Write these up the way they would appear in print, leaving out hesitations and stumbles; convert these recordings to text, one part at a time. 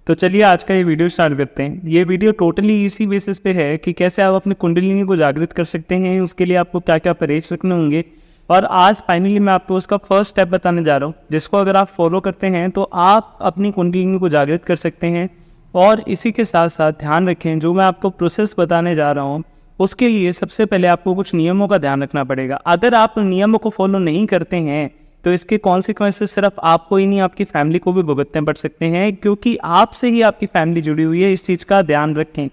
तो चलिए आज का ये वीडियो स्टार्ट करते हैं। ये वीडियो टोटली इसी बेसिस पे है कि कैसे आप अपनी कुंडलिनी को जागृत कर सकते हैं, उसके लिए आपको क्या क्या परहेज रखने होंगे। और आज फाइनली मैं आपको उसका फर्स्ट स्टेप बताने जा रहा हूँ, जिसको अगर आप फॉलो करते हैं तो आप अपनी कुंडलिनी को जागृत कर सकते हैं। और इसी के साथ साथ ध्यान रखें, जो मैं आपको प्रोसेस बताने जा रहा हूँ उसके लिए सबसे पहले आपको कुछ नियमों का ध्यान रखना पड़ेगा। अगर आप नियमों को फॉलो नहीं करते हैं तो इसके कॉन्सिक्वेंसेस सिर्फ आपको ही नहीं, आपकी फैमिली को भी भुगतने पड़ सकते हैं, क्योंकि आपसे ही आपकी फैमिली जुड़ी हुई है। इस चीज़ का ध्यान रखें।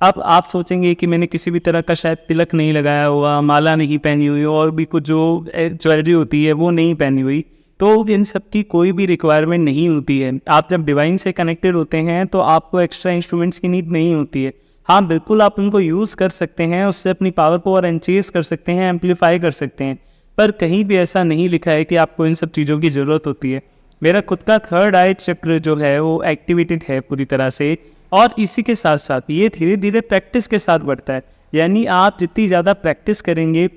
अब आप सोचेंगे कि मैंने किसी भी तरह का शायद तिलक नहीं लगाया हुआ, माला नहीं पहनी हुई और भी कुछ जो ज्वेलरी होती है वो नहीं पहनी हुई, तो इन सब की कोई भी रिक्वायरमेंट नहीं होती है। आप जब डिवाइन से कनेक्टेड होते हैं तो आपको एक्स्ट्रा इंस्ट्रूमेंट्स की नीड नहीं होती है। हाँ बिल्कुल, आप उनको यूज़ कर सकते हैं, उससे अपनी पावर को और एनचेज कर सकते हैं, एम्पलीफाई कर सकते हैं, पर कहीं भी ऐसा नहीं लिखा है कि आपको इन सब चीज़ों की ज़रूरत होती है। मेरा खुद का थर्ड आई चक्र जो है वो एक्टिवेटेड है पूरी तरह से, और इसी के साथ साथ ये धीरे धीरे प्रैक्टिस के साथ बढ़ता है। यानी आप जितनी ज़्यादा प्रैक्टिस करेंगे,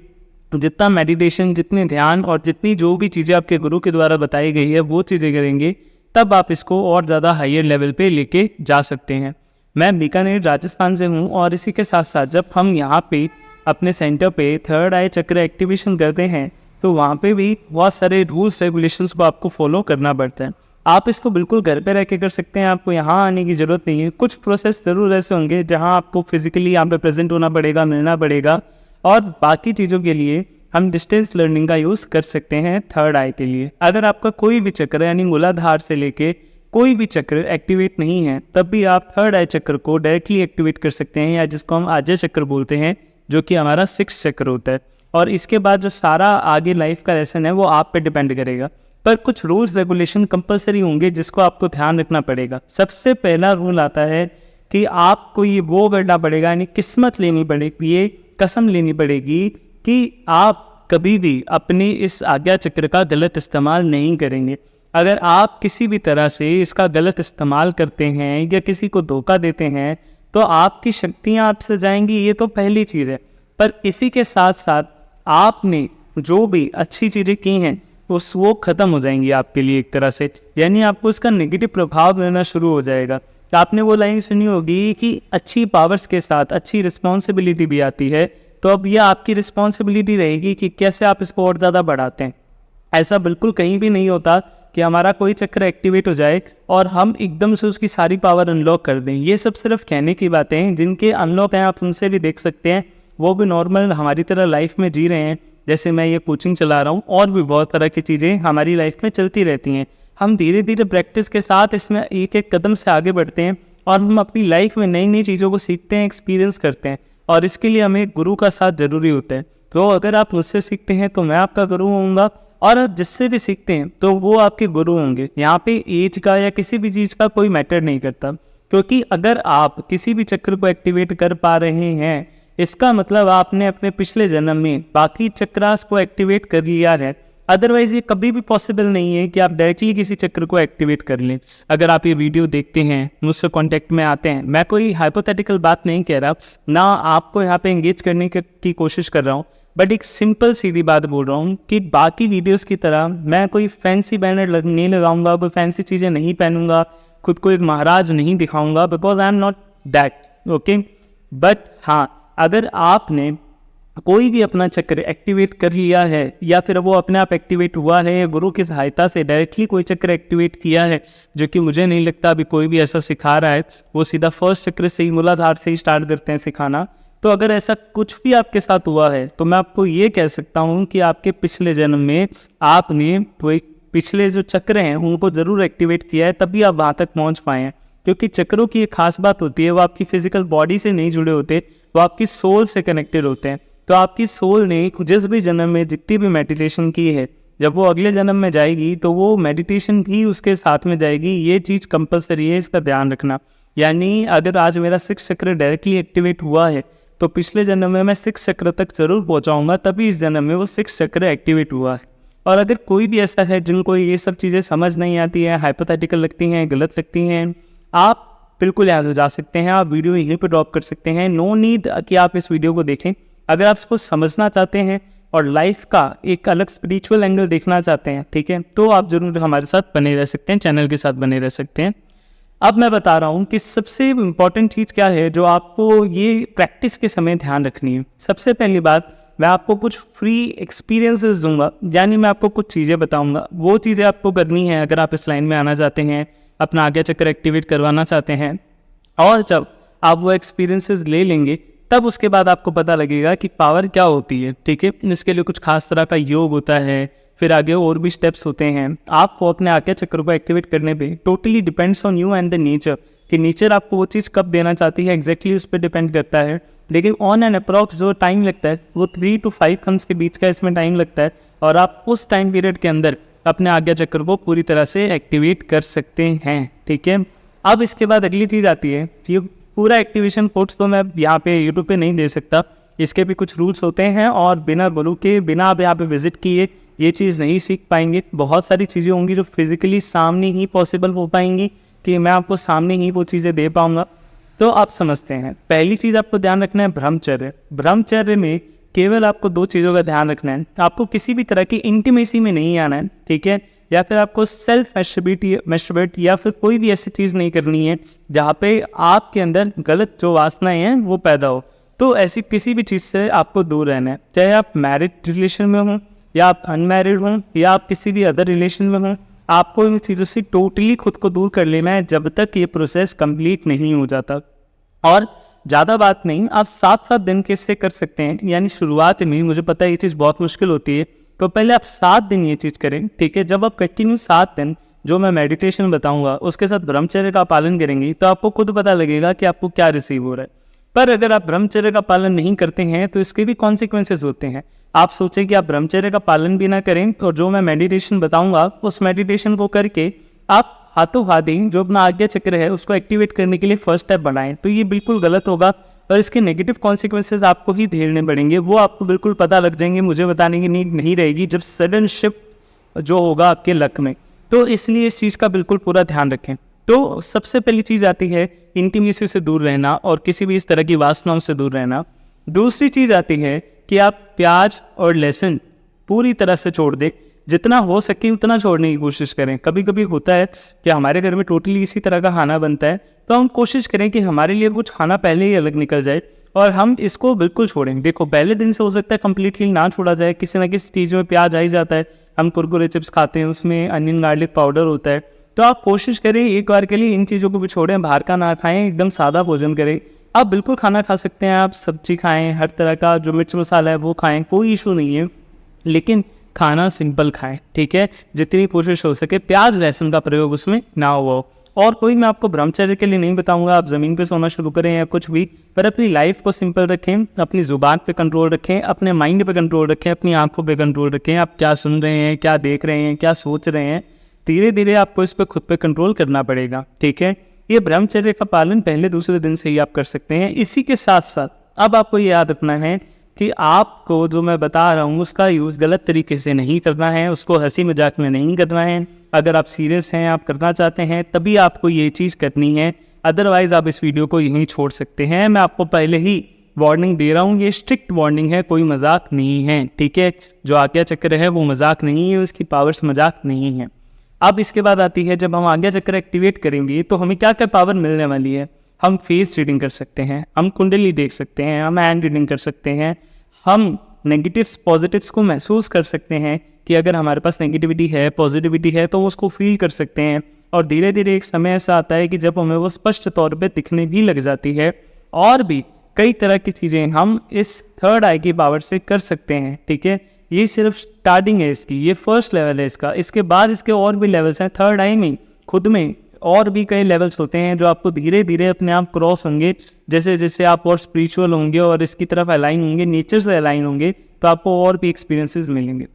जितना मेडिटेशन, जितने ध्यान और जितनी जो भी चीज़ें आपके गुरु के द्वारा बताई गई है वो चीज़ें करेंगे, तब आप इसको और ज़्यादा हायर लेवल पे लेके जा सकते हैं। मैं बीकानेर राजस्थान से हूँ, और इसी के साथ साथ जब हम यहाँ पे अपने सेंटर पे थर्ड आई चक्र एक्टिवेशन करते हैं तो वहाँ पे भी बहुत सारे रूल्स रेगुलेशंस को आपको फॉलो करना पड़ता है। आप इसको बिल्कुल घर पे रह के कर सकते हैं, आपको यहाँ आने की ज़रूरत नहीं है। कुछ प्रोसेस ज़रूर ऐसे होंगे जहाँ आपको फिजिकली यहाँ पे प्रेजेंट होना पड़ेगा, मिलना पड़ेगा, और बाकी चीज़ों के लिए हम डिस्टेंस लर्निंग का यूज़ कर सकते हैं थर्ड आई के लिए। अगर आपका कोई भी चक्र यानी मूलाधार से लेके कोई भी चक्र एक्टिवेट नहीं है, तब भी आप थर्ड आई चक्र को डायरेक्टली एक्टिवेट कर सकते हैं, या जिसको हम आज्य चक्र बोलते हैं, जो कि हमारा 6th चक्र होता है। और इसके बाद जो सारा आगे लाइफ का लेसन है वो आप पे डिपेंड करेगा, पर कुछ रूल्स रेगुलेशन कंपलसरी होंगे जिसको आपको ध्यान रखना पड़ेगा। सबसे पहला रूल आता है कि आपको ये वो करना पड़ेगा, यानी किस्मत लेनी पड़ेगी, ये कसम लेनी पड़ेगी कि आप कभी भी अपने इस आज्ञा चक्र का गलत इस्तेमाल नहीं करेंगे। अगर आप किसी भी तरह से इसका गलत इस्तेमाल करते हैं या किसी को धोखा देते हैं तो आपकी शक्तियाँ आपसे जाएंगी, ये तो पहली चीज़ है। पर इसी के साथ साथ आपने जो भी अच्छी चीज़ें की हैं वो ख़त्म हो जाएंगी आपके लिए एक तरह से, यानी आपको इसका नेगेटिव प्रभाव लेना शुरू हो जाएगा। आपने वो लाइन सुनी होगी कि अच्छी पावर्स के साथ अच्छी रिस्पॉन्सिबिलिटी भी आती है, तो अब यह आपकी रिस्पॉन्सिबिलिटी रहेगी कि कैसे आप इसको और ज़्यादा बढ़ाते हैं। ऐसा बिल्कुल कहीं भी नहीं होता कि हमारा कोई चक्र एक्टिवेट हो जाए और हम एकदम से उसकी सारी पावर अनलॉक कर दें। ये सब सिर्फ कहने की बातें हैं। जिनके अनलॉक हैं आप उनसे भी देख सकते हैं, वो भी नॉर्मल हमारी तरह लाइफ में जी रहे हैं। जैसे मैं ये कोचिंग चला रहा हूँ, और भी बहुत तरह की चीज़ें हमारी लाइफ में चलती रहती हैं। हम धीरे धीरे प्रैक्टिस के साथ इसमें एक एक कदम से आगे बढ़ते हैं, और हम अपनी लाइफ में नई नई चीज़ों को सीखते हैं, एक्सपीरियंस करते हैं, और इसके लिए हमें गुरु का साथ ज़रूरी होता है। तो अगर आप मुझसे सीखते हैं तो मैं आपका गुरु होऊंगा, और आप जिससे भी सीखते हैं तो वो आपके गुरु होंगे। यहाँ पे एज का या किसी भी चीज़ का कोई मैटर नहीं करता, क्योंकि अगर आप किसी भी चक्र को एक्टिवेट कर पा रहे हैं, इसका मतलब आपने अपने पिछले जन्म में बाकी चक्रास को एक्टिवेट कर लिया है। अदरवाइज ये कभी भी पॉसिबल नहीं है कि आप डायरेक्टली किसी चक्र को एक्टिवेट कर लें। अगर आप ये वीडियो देखते हैं, मुझसे कांटेक्ट में आते हैं, मैं कोई हाइपोथेटिकल बात नहीं कह रहा, ना आपको यहाँ पे एंगेज करने की कोशिश कर रहा हूँ, बट एक सिंपल सीधी बात बोल रहा हूँ कि बाकी वीडियोस की तरह मैं कोई फैंसी बैनर नहीं लगाऊंगा, कोई फैंसी चीज़ें नहीं पहनूंगा, खुद को एक महाराज नहीं दिखाऊंगा, because I am not that, okay. But हाँ, अगर आपने कोई भी अपना चक्र एक्टिवेट कर लिया है, या फिर वो अपने आप एक्टिवेट हुआ है, या गुरु की सहायता से डायरेक्टली कोई चक्र एक्टिवेट किया है, जो कि मुझे नहीं लगता अभी कोई भी ऐसा सिखा रहा है, वो सीधा फर्स्ट चक्र से ही, मूलाधार से ही स्टार्ट करते हैं सिखाना। तो अगर ऐसा कुछ भी आपके साथ हुआ है तो मैं आपको ये कह सकता हूँ कि आपके पिछले जन्म में आपने पिछले जो चक्र हैं उनको ज़रूर एक्टिवेट किया है, तभी आप वहाँ तक पहुँच पाए हैं। क्योंकि चक्रों की एक खास बात होती है, वो आपकी फिजिकल बॉडी से नहीं जुड़े होते, वो आपकी सोल से कनेक्टेड होते हैं। तो आपकी सोल ने जिस भी जन्म में जितनी भी मेडिटेशन की है, जब वो अगले जन्म में जाएगी तो वो मेडिटेशन भी उसके साथ में जाएगी। ये चीज़ कंपलसरी है, इसका ध्यान रखना। यानी अगर आज मेरा 6th चक्र डायरेक्टली एक्टिवेट हुआ है तो पिछले जन्म में मैं 6th चक्र तक जरूर पहुँचाऊँगा, तभी इस जन्म में वो 6th चक्र एक्टिवेट हुआ है। और अगर कोई भी ऐसा है जिनको ये सब चीज़ें समझ नहीं आती है, हाइपोथेटिकल लगती हैं, गलत लगती हैं, आप बिल्कुल यहाँ से जा सकते हैं, आप वीडियो यहीं पे ड्रॉप कर सकते हैं। नो नीड कि आप इस वीडियो को देखें। अगर आप इसको समझना चाहते हैं और लाइफ का एक अलग स्पिरिचुअल एंगल देखना चाहते हैं, ठीक है, तो आप जरूर हमारे साथ बने रह सकते हैं, चैनल के साथ बने रह सकते हैं। अब मैं बता रहा हूँ कि सबसे इम्पॉर्टेंट चीज़ क्या है जो आपको ये प्रैक्टिस के समय ध्यान रखनी है। सबसे पहली बात, मैं आपको कुछ फ्री एक्सपीरियंसेस दूंगा, यानी मैं आपको कुछ चीज़ें बताऊंगा। वो चीज़ें आपको करनी है अगर आप इस लाइन में आना चाहते हैं, अपना आज्ञा चक्र एक्टिवेट करवाना चाहते हैं। और जब आप वो एक्सपीरियंसेस ले लेंगे तब उसके बाद आपको पता लगेगा कि पावर क्या होती है। ठीक है, इसके लिए कुछ खास तरह का योग होता है, फिर आगे और भी स्टेप्स होते हैं। आपको अपने आज्ञा चक्र को एक्टिवेट करने पे totally depends on you and the nature, कि नेचर आपको वो चीज़ कब देना चाहती है एग्जैक्टली उस पर डिपेंड करता है। लेकिन ऑन एन अप्रॉक्स जो टाइम लगता है वो 3 to 5 मंथ्स के बीच का इसमें टाइम लगता है, और आप उस टाइम पीरियड के अंदर अपने आज्ञा चक्र को पूरी तरह से एक्टिवेट कर सकते हैं। ठीक है, अब इसके बाद अगली चीज़ आती है, ये पूरा एक्टिवेशन कोर्स तो मैं यहाँ पे यूट्यूब पे नहीं दे सकता, इसके भी कुछ रूल्स होते हैं, और बिना गुरु के, बिना आप यहाँ पे विजिट किए ये चीज़ नहीं सीख पाएंगे। बहुत सारी चीज़ें होंगी जो फिजिकली सामने ही पॉसिबल हो पाएंगी, कि मैं आपको सामने ही वो चीज़ें दे पाऊँगा। तो आप समझते हैं, पहली चीज़ आपको ध्यान रखना है ब्रह्मचर्य। ब्रह्मचर्य में केवल आपको 2 चीज़ों का ध्यान रखना है। आपको किसी भी तरह की इंटीमेसी में नहीं आना है, ठीक है, या फिर आपको सेल्फ मैस्टरबेट या फिर कोई भी ऐसी चीज़ नहीं करनी है जहाँ पे आपके अंदर गलत जो वासनाएं हैं वो पैदा हो। तो ऐसी किसी भी चीज़ से आपको दूर रहना है, चाहे आप मैरिड रिलेशन में हों या आप अनमैरिड हों या आप किसी भी अदर रिलेशन में हों। आपको इन चीज़ों से टोटली खुद को दूर कर लेना है जब तक ये प्रोसेस कंप्लीट नहीं हो जाता। और ज़्यादा बात नहीं, आप 7-7 दिन के इससे कर सकते हैं। यानी शुरुआत में मुझे पता है ये चीज़ बहुत मुश्किल होती है, तो पहले आप 7 दिन ये चीज़ करें। ठीक है, जब आप कंटिन्यू 7 दिन जो मैं मेडिटेशन बताऊंगा उसके साथ ब्रह्मचर्य का पालन करेंगे तो आपको खुद पता लगेगा कि आपको क्या रिसीव हो रहा है। पर अगर आप ब्रह्मचर्य का पालन नहीं करते हैं तो इसके भी कॉन्सिक्वेंसेज होते हैं। आप सोचें कि आप ब्रह्मचर्य का पालन भी ना करें, तो जो मैं मेडिटेशन बताऊंगा उस मेडिटेशन को करके आप हाथों हाथ ही जो अपना आज्ञा चक्र है उसको एक्टिवेट करने के लिए फर्स्ट स्टेप बढ़ाएं, तो ये बिल्कुल गलत होगा और इसके नेगेटिव कॉन्सिक्वेंसेज आपको ही झेलने पड़ेंगे। वो आपको बिल्कुल पता लग जाएंगे, मुझे बताने की नीड नहीं रहेगी जब सडन शिफ्ट जो होगा आपके लक में। तो इसलिए इस चीज़ का बिल्कुल पूरा ध्यान रखें। तो सबसे पहली चीज़ आती है इंटीमेसी से दूर रहना और किसी भी इस तरह की वासनाओं से दूर रहना। दूसरी चीज़ आती है कि आप प्याज और लहसुन पूरी तरह से छोड़ दें, जितना हो सके उतना छोड़ने की कोशिश करें। कभी कभी होता है कि हमारे घर में टोटली इसी तरह का खाना बनता है, तो हम कोशिश करें कि हमारे लिए कुछ खाना पहले ही अलग निकल जाए और हम इसको बिल्कुल छोड़ें। देखो, पहले दिन से हो सकता है कम्प्लीटली ना छोड़ा जाए, किसी ना किसी चीज़ में प्याज आ ही जाता है। हम कुरकुरे चिप्स खाते हैं, उसमें अनियन गार्लिक पाउडर होता है। तो आप कोशिश करें एक बार के लिए इन चीज़ों को भी छोड़ें, बाहर का ना खाएं, एकदम सादा भोजन करें। आप बिल्कुल खाना खा सकते हैं, आप सब्जी खाएं, हर तरह का जो मिर्च मसाला है वो खाएं, कोई इशू नहीं है, लेकिन खाना सिंपल खाएं। ठीक है, जितनी कोशिश हो सके प्याज लहसुन का प्रयोग उसमें ना हो। और कोई मैं आपको ब्रह्मचर्य के लिए नहीं बताऊंगा, आप ज़मीन पे सोना शुरू करें या कुछ भी, पर अपनी लाइफ को सिंपल रखें, अपनी ज़ुबान पे कंट्रोल रखें, अपने माइंड पे कंट्रोल रखें, अपनी आंखों पे कंट्रोल रखें। आप क्या सुन रहे हैं, क्या देख रहे हैं, क्या सोच रहे हैं, धीरे धीरे आपको इस पर खुद पे कंट्रोल करना पड़ेगा। ठीक है, ये ब्रह्मचर्य का पालन पहले दूसरे दिन से ही आप कर सकते हैं। इसी के साथ साथ अब आपको ये याद रखना है कि आपको जो मैं बता रहा हूँ उसका यूज़ गलत तरीके से नहीं करना है, उसको हंसी मजाक में नहीं करना है। अगर आप सीरियस हैं, आप करना चाहते हैं, तभी आपको ये चीज़ करनी है, अदरवाइज़ आप इस वीडियो को यहीं छोड़ सकते हैं। मैं आपको पहले ही वार्निंग दे रहा हूँ, ये स्ट्रिक्ट वार्निंग है, कोई मजाक नहीं है। ठीक है, जो आज्ञा चक्र है वो मजाक नहीं है, उसकी पावर्स मजाक नहीं है। अब इसके बाद आती है, जब हम आज्ञा चक्र एक्टिवेट करेंगे तो हमें क्या क्या पावर मिलने वाली है। हम फेस रीडिंग कर सकते हैं, हम कुंडली देख सकते हैं, हम हैंड रीडिंग कर सकते हैं, हम नेगेटिव्स पॉजिटिव्स को महसूस कर सकते हैं कि अगर हमारे पास नेगेटिविटी है, पॉजिटिविटी है, तो उसको फील कर सकते हैं। और धीरे धीरे एक समय ऐसा आता है कि जब हमें वो स्पष्ट तौर पे दिखने भी लग जाती है। और भी कई तरह की चीज़ें हम इस थर्ड आई की पावर से कर सकते हैं। ठीक है, ये सिर्फ स्टार्टिंग है इसकी, ये फर्स्ट लेवल है इसका। इसके बाद इसके और भी लेवल्स हैं। थर्ड आई में खुद में और भी कई लेवल्स होते हैं जो आपको धीरे धीरे अपने आप क्रॉस होंगे। जैसे जैसे आप और स्पिरिचुअल होंगे और इसकी तरफ अलाइन होंगे, नेचर से अलाइन होंगे, तो आपको और भी एक्सपीरियंसेस मिलेंगे।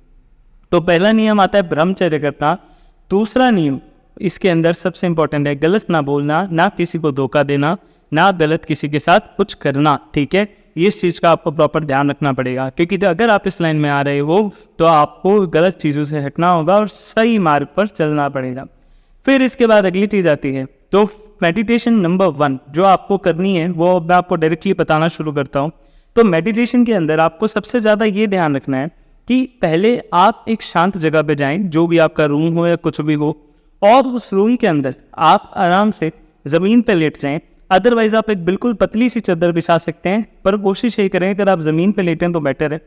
तो पहला नियम आता है ब्रह्मचर्य करना। दूसरा नियम इसके अंदर सबसे इंपॉर्टेंट है गलत ना बोलना, ना किसी को धोखा देना, ना गलत किसी के साथ कुछ करना। ठीक है, इस चीज़ का आपको प्रॉपर ध्यान रखना पड़ेगा, क्योंकि अगर आप इस लाइन में आ रहे हो तो आपको गलत चीज़ों से हटना होगा और सही मार्ग पर चलना पड़ेगा। फिर इसके बाद अगली चीज़ आती है, तो मेडिटेशन नंबर 1 जो आपको करनी है वो मैं आपको डायरेक्टली बताना शुरू करता हूँ। तो मेडिटेशन के अंदर आपको सबसे ज़्यादा ये ध्यान रखना है कि पहले आप एक शांत जगह पे जाएं, जो भी आपका रूम हो या कुछ भी हो, और उस रूम के अंदर आप आराम से ज़मीन पे लेट जाएं। अदरवाइज आप एक बिल्कुल पतली सी चादर बिछा सकते हैं, पर कोशिश यही करें अगर आप ज़मीन पे लेटें तो बेटर है।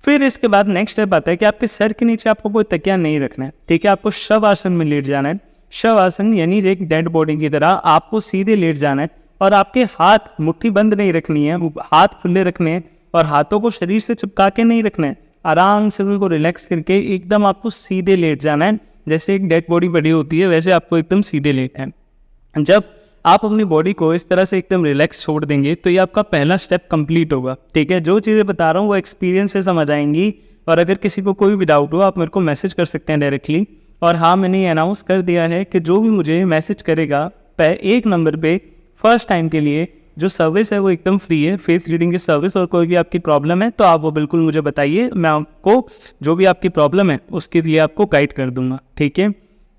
फिर इसके बाद नेक्स्ट स्टेप आता है कि आपके सर के नीचे आपको कोई तकिया नहीं रखना है, ठीक है। आपको शव आसन में लेट जाना है। शव आसन यानी एक डेड बॉडी की तरह आपको सीधे लेट जाना है और आपके हाथ मुट्ठी बंद नहीं रखनी है, हाथ खुले रखने हैं और हाथों को शरीर से चिपका के नहीं रखना है। आराम से उनको रिलैक्स करके एकदम आपको सीधे लेट जाना है। जैसे एक डेड बॉडी पड़ी होती है वैसे आपको एकदम सीधे लेटना है। जब आप अपनी बॉडी को इस तरह से एकदम रिलैक्स छोड़ देंगे तो ये आपका पहला स्टेप कंप्लीट होगा, ठीक है। जो चीज़ें बता रहा हूँ वो एक्सपीरियंस से समझ आएंगी और अगर किसी को कोई भी डाउट हो आप मेरे को मैसेज कर सकते हैं डायरेक्टली। और हाँ, मैंने ये अनाउंस कर दिया है कि जो भी मुझे मैसेज करेगा एक नंबर पे फर्स्ट टाइम के लिए जो सर्विस है वो एकदम फ्री है, फेस रीडिंग की सर्विस। और कोई भी आपकी प्रॉब्लम है तो आप वो बिल्कुल मुझे बताइए, मैं आपको जो भी आपकी प्रॉब्लम है उसके लिए आपको गाइड कर दूंगा, ठीक है।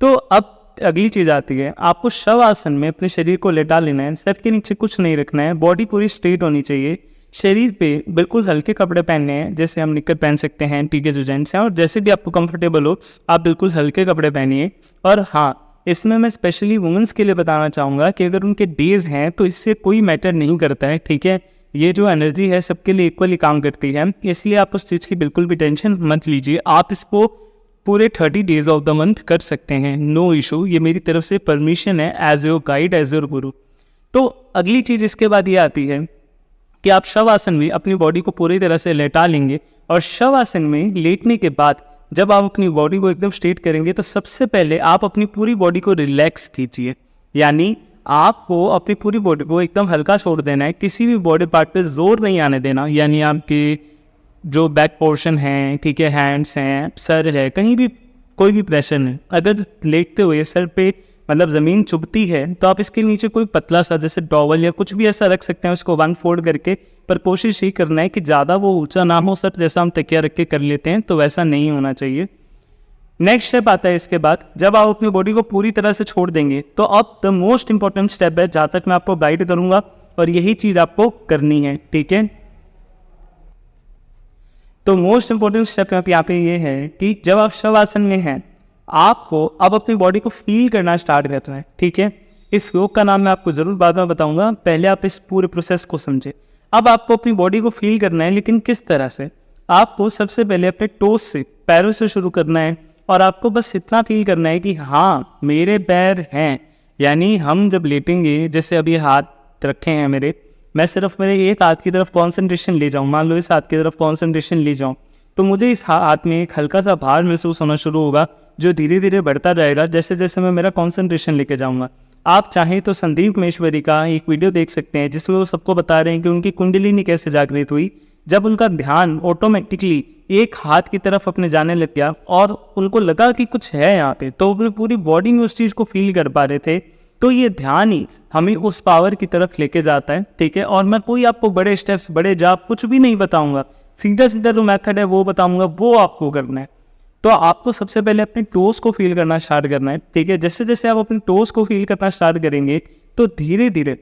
तो अब अगली चीज़ आती है, आपको शव आसन में अपने शरीर को लेटा लेना है। सर के नीचे कुछ नहीं रखना है, बॉडी पूरी स्ट्रेट होनी चाहिए। शरीर पे बिल्कुल हल्के कपड़े पहनने हैं, जैसे हम निक्कर पहन सकते हैं, ठीक है, जो जेंट्स हैं, और जैसे भी आपको कंफर्टेबल हो आप बिल्कुल हल्के कपड़े पहनिए। और हाँ, इसमें मैं स्पेशली वुमेंस के लिए बताना चाहूँगा कि अगर उनके डेज हैं तो इससे कोई मैटर नहीं करता है, ठीक है। ये जो एनर्जी है सबके लिए इक्वली काम करती है, इसलिए आप उस चीज़ की बिल्कुल भी टेंशन मत लीजिए। आप इसको पूरे 30 डेज ऑफ द मंथ कर सकते हैं, नो इशू। ये मेरी तरफ से परमिशन है as your guide, as your guru. तो अगली चीज़ इसके बाद ये आती है कि आप शव आसन में अपनी बॉडी को पूरी तरह से लेटा लेंगे और शव आसन में लेटने के बाद जब आप अपनी बॉडी को एकदम स्ट्रेट करेंगे तो सबसे पहले आप अपनी पूरी बॉडी को रिलैक्स कीजिए। यानी आपको अपनी पूरी बॉडी को एकदम हल्का छोड़ देना है, किसी भी बॉडी पार्ट पे जोर नहीं आने देना। यानी आपके जो बैक पोर्शन है, ठीक है, हैंड्स हैं, सर है, कहीं भी कोई भी प्रेशर नहीं। अगर लेटते हुए सर पे मतलब ज़मीन चुभती है तो आप इसके नीचे कोई पतला सा जैसे टॉवल या कुछ भी ऐसा रख सकते हैं, उसको वन फोल्ड करके। पर कोशिश ही करना है कि ज़्यादा वो ऊंचा ना हो सर, जैसा हम तकिया रख के कर लेते हैं तो वैसा नहीं होना चाहिए। नेक्स्ट स्टेप आता है इसके बाद, जब आप अपनी बॉडी को पूरी तरह से छोड़ देंगे तो अब द मोस्ट इंपॉर्टेंट स्टेप है, जहाँ तक मैं आपको गाइड करूँगा और यही चीज़ आपको करनी है, ठीक है। तो मोस्ट इंपॉर्टेंट स्टेप यहाँ पे ये है कि जब आप शव आसन में हैं आपको अब अपनी बॉडी को फील करना स्टार्ट करना है, ठीक है। इस योग का नाम मैं आपको ज़रूर बाद में बताऊंगा, पहले आप इस पूरे प्रोसेस को समझे। अब आपको अपनी बॉडी को फील करना है, लेकिन किस तरह से? आपको सबसे पहले अपने टोस से, पैरों से शुरू करना है और आपको बस इतना फील करना है कि हाँ मेरे पैर हैं। यानी हम जब लेटेंगे, जैसे अभी हाथ रखे हैं मेरे, मैं सिर्फ मेरे एक हाथ की तरफ कॉन्सेंट्रेशन ले जाऊँ, मान लो इस हाथ की तरफ कॉन्सेंट्रेशन ले जाऊँ, तो मुझे इस हाथ में एक हल्का सा भार महसूस होना शुरू होगा जो धीरे धीरे बढ़ता जाएगा जैसे जैसे मैं मेरा कॉन्सेंट्रेशन लेके जाऊँगा। आप चाहें तो संदीप महेश्वरी का एक वीडियो देख सकते हैं जिसमें वो सबको बता रहे हैं कि उनकी कुंडलिनी कैसे जागृत हुई, जब उनका ध्यान ऑटोमेटिकली एक हाथ की तरफ अपने जाने लग गया और उनको लगा कि कुछ है यहाँ पे, तो अपनी पूरी बॉडी में उस चीज़ को फील कर पा रहे थे। तो ये ध्यान ही हमें उस पावर की तरफ लेके जाता है, ठीक है। और मैं कोई आपको बड़े स्टेप्स, बड़े जाप कुछ भी नहीं बताऊंगा, सीधा सीधा जो मेथड है वो बताऊंगा, वो आपको करना है। तो आपको सबसे पहले अपने टोस को फील करना स्टार्ट करना है, ठीक है। जैसे जैसे आप अपने टोस को फील करना स्टार्ट करेंगे तो धीरे धीरे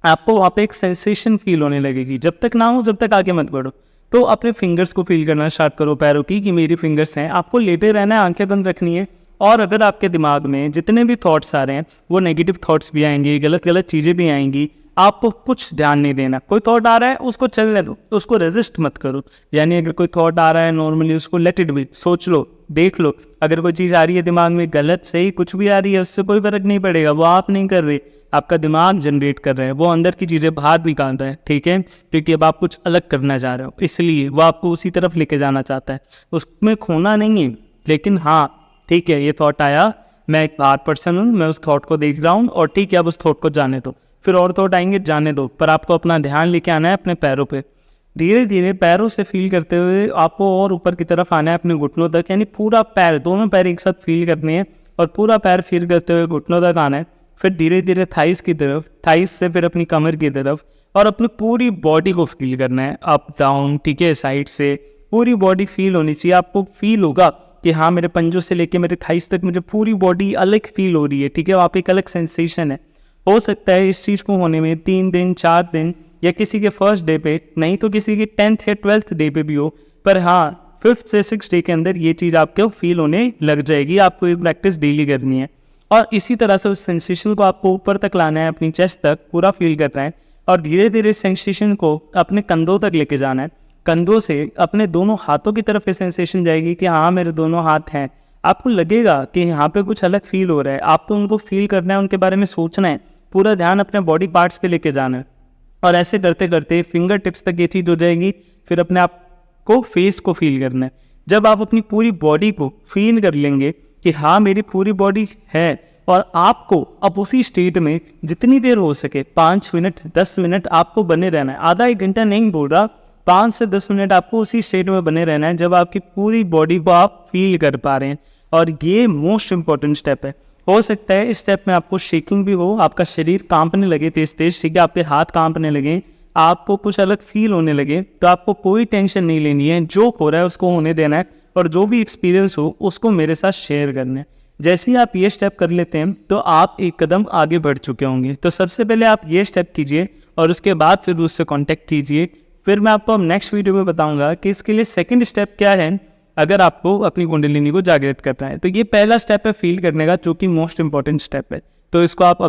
आपको वहाँ पे एक सेंसेशन फील होने लगेगी। जब तक ना हो जब तक आगे मत बढ़ो। तो अपने फिंगर्स को फील करना स्टार्ट करो पैरों की, कि मेरी फिंगर्स हैं। आपको लेटे रहना है, आंखें बंद रखनी है। और अगर आपके दिमाग में जितने भी थॉट्स आ रहे हैं वो नेगेटिव थॉट्स भी आएंगे, गलत गलत चीज़ें भी आएंगी, आपको कुछ ध्यान नहीं देना। कोई थॉट आ रहा है उसको चलने दो, उसको रेजिस्ट मत करो। यानी अगर कोई थॉट आ रहा है नॉर्मली उसको लेट इट बी, सोच लो, देख लो। अगर कोई चीज़ आ रही है दिमाग में, गलत सही कुछ भी आ रही है, उससे कोई फर्क नहीं पड़ेगा, वो आप नहीं कर रहे, आपका दिमाग जनरेट कर रहा है, वो अंदर की चीज़ें बाहर निकाल रहा है, ठीक है। क्योंकि अब आप कुछ अलग करना चाह रहे हो, इसलिए वो आपको उसी तरफ लेके जाना चाहता है, उसमें खोना नहीं है। लेकिन हाँ ठीक है, ये थॉट आया, मैं एक बाहर पर्सन हूँ, मैं उस थॉट को देख रहा हूँ, और ठीक है अब उस थॉट को जाने दो। फिर और थॉट आएंगे, जाने दो, पर आपको अपना ध्यान लेके आना है अपने पैरों पे। धीरे धीरे पैरों से फील करते हुए आपको और ऊपर की तरफ आना है अपने घुटनों तक। यानी पूरा पैर, दोनों पैर एक साथ फील करने हैं और पूरा पैर फील करते हुए घुटनों तक आना है। फिर धीरे धीरे थाइस की तरफ, थाइस से फिर अपनी कमर की तरफ, और अपनी पूरी बॉडी को फील करना है अप डाउन, ठीक है, साइड से। पूरी बॉडी फील होनी चाहिए। आपको फील होगा कि हाँ मेरे पंजों से लेके मेरे थाइस तक मुझे पूरी बॉडी अलग फील हो रही है, ठीक है। वहाँ पे एक अलग सेंसेशन है। हो सकता है इस चीज़ को होने में 3 दिन 4 दिन, या किसी के फर्स्ट डे पे, नहीं तो किसी के 10th या 12th डे पे भी हो, पर हाँ 5th से 6th डे के अंदर ये चीज़ आपको फील होने लग जाएगी। आपको ये प्रैक्टिस डेली करनी है। और इसी तरह से उस सेंसेशन को आपको ऊपर तक लाना है, अपनी चेस्ट तक पूरा फील करना है और धीरे धीरे सेंसेशन को अपने कंधों तक लेके जाना है। कंधों से अपने दोनों हाथों की तरफ ये सेंसेशन जाएगी कि हाँ मेरे दोनों हाथ हैं। आपको लगेगा कि यहाँ पे कुछ अलग फील हो रहा है, आपको उनको फील करना है, उनके बारे में सोचना है, पूरा ध्यान अपने बॉडी पार्ट्स पे लेके जाना है और ऐसे करते करते फिंगर टिप्स तक ये चीज़ हो जाएगी। फिर अपने आप को फेस को फील करना है। जब आप अपनी पूरी बॉडी को फील कर लेंगे कि हाँ मेरी पूरी बॉडी है और आपको अब उसी स्टेट में जितनी देर हो सके 5 मिनट 10 मिनट आपको बने रहना है। आधा 1 घंटा नहीं बोल रहा, 5 से 10 मिनट आपको उसी स्टेट में बने रहना है जब आपकी पूरी बॉडी को आप फील कर पा रहे हैं। और ये मोस्ट इंपॉर्टेंट स्टेप है। हो सकता है इस स्टेप में आपको शेकिंग भी हो, आपका शरीर कांपने लगे तेज तेज, ठीक है, आपके हाथ कांपने लगे, आपको कुछ अलग फील होने लगे, तो आपको कोई टेंशन नहीं लेनी है। जो हो रहा है उसको होने देना है और जो भी एक्सपीरियंस हो उसको मेरे साथ शेयर करना है। जैसे ही आप ये स्टेप कर लेते हैं तो आप एक कदम आगे बढ़ चुके होंगे। तो सबसे पहले आप ये स्टेप कीजिए और उसके बाद फिर उससे कांटेक्ट कीजिए। फिर मैं आपको अब नेक्स्ट वीडियो में बताऊंगा कि इसके लिए सेकंड स्टेप क्या है अगर आपको अपनी कुंडलिनी को जागृत करना है। तो ये पहला स्टेप है फील करने का, जो कि मोस्ट इंपॉर्टेंट स्टेप है। तो इसको आप